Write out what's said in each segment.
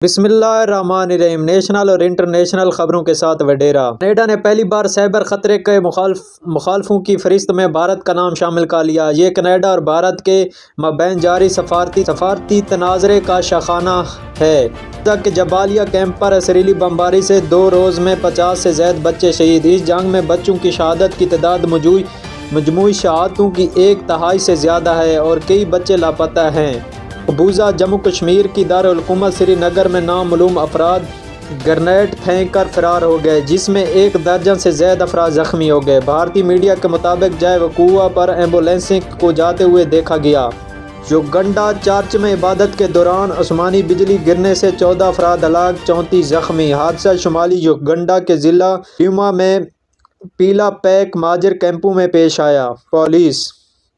بسم اللہ الرحمن الرحیم۔ نیشنل اور انٹرنیشنل خبروں کے ساتھ وڈیرا۔ کینیڈا نے پہلی بار سائبر خطرے کے مخالفوں کی فہرست میں بھارت کا نام شامل کر لیا۔ یہ کینیڈا اور بھارت کے مابین جاری سفارتی تناظرے کا شاخانہ ہے۔ کہ جبالیہ کیمپ پر اسرائیلی بمباری سے 2 روز میں 50 سے زائد بچے شہید۔ اس جنگ میں بچوں کی شہادت کی تعداد مجموعی شہادتوں کی 1/3 سے زیادہ ہے اور کئی بچے لاپتہ ہیں۔ مقبوضہ جموں کشمیر کی دارالحکومت سری نگر میں نامعلوم افراد گرینیڈ پھینک کر فرار ہو گئے، جس میں 1 درجن سے زیادہ افراد زخمی ہو گئے۔ بھارتی میڈیا کے مطابق جائے وقوع پر ایمبولینسیں کو جاتے ہوئے دیکھا گیا۔ یوگنڈا چرچ میں عبادت کے دوران آسمانی بجلی گرنے سے 14 افراد ہلاک، 34 زخمی۔ حادثہ شمالی یوگنڈا کے ضلع ریوما میں پیلا پیک مہاجر کیمپوں میں پیش آیا۔ پولیس۔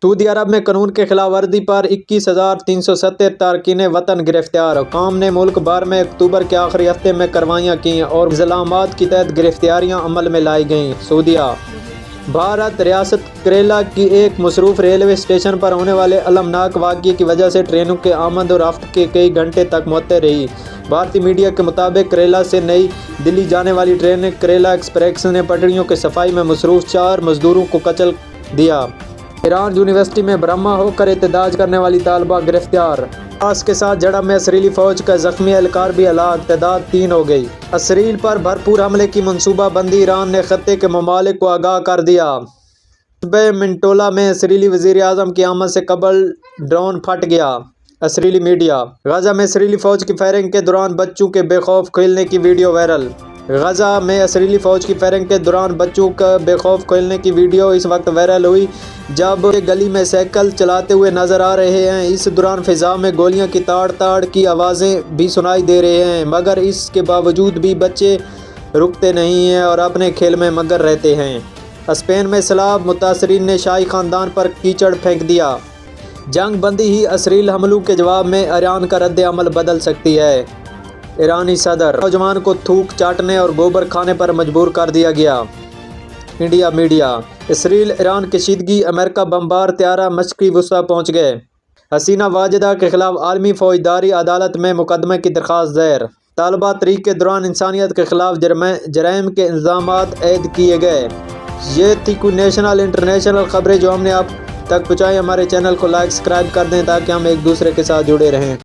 سعودی عرب میں قانون کی خلاف ورزی پر 21,370 تارکین وطن گرفتار۔ حکام نے ملک بھر میں اکتوبر کے آخری ہفتے میں کارروائیاں کیں اور انتظامات کے تحت گرفتاریاں عمل میں لائی گئیں۔ سعودیہ۔ بھارت ریاست کیرالہ کی ایک مصروف ریلوے اسٹیشن پر ہونے والے المناک واقعے کی وجہ سے ٹرینوں کے آمد و رفت کے کئی گھنٹے تک معطل رہی۔ بھارتی میڈیا کے مطابق کیرالہ سے نئی دہلی جانے والی ٹرین کیرالہ ایکسپریس نے پٹریوں کی صفائی میں مصروف 4 مزدوروں کو کچل دیا۔ ایران یونیورسٹی میں برہما ہو کر احتجاج کرنے والی طالبہ گرفتار۔ اس کے ساتھ جھڑپ میں اسرائیلی فوج کا زخمی اہلکار بھی ہلاک، تعداد 3 ہو گئی۔ اسرائیل پر بھرپور حملے کی منصوبہ بندی ایران نے خطے کے ممالک کو آگاہ کر دیا۔ صوبہ منٹولا میں اسرائیلی وزیر اعظم کی آمد سے قبل ڈرون پھٹ گیا۔ اسرائیلی میڈیا۔ غزہ میں اسرائیلی فوج کی فائرنگ کے دوران بچوں کے بے خوف کھیلنے کی ویڈیو وائرل۔ غزہ میں اسرائیلی فوج کی فائرنگ کے دوران بچوں کا بے خوف کھیلنے کی ویڈیو اس وقت وائرل ہوئی جب گلی میں سائیکل چلاتے ہوئے نظر آ رہے ہیں۔ اس دوران فضا میں گولیاں کی تاڑ کی آوازیں بھی سنائی دے رہی ہیں، مگر اس کے باوجود بھی بچے رکتے نہیں ہیں اور اپنے کھیل میں مگن رہتے ہیں۔ اسپین میں سیلاب متاثرین نے شاہی خاندان پر کیچڑ پھینک دیا۔ جنگ بندی ہی اسرائیلی حملوں کے جواب میں ایران کا رد عمل بدل سکتی ہے۔ ایرانی صدر۔ نوجوان کو تھوک چاٹنے اور گوبر کھانے پر مجبور کر دیا گیا۔ India media. اسرائیل ایران کشیدگی، امریکہ بمبار طیارہ مشرقی وسطیٰ پہنچ گئے۔ حسینہ واجدہ کے خلاف عالمی فوجداری عدالت میں مقدمے کی درخواست دائر۔ طلبہ تحریک کے دوران انسانیت کے خلاف جرائم کے الزامات عائد کیے گئے۔ یہ تھی کوئی نیشنل انٹرنیشنل خبریں جو ہم نے آپ تک پہنچائی۔ ہمارے چینل کو لائک سبسکرائب کر دیں تاکہ ہم ایک دوسرے کے ساتھ جڑے رہیں۔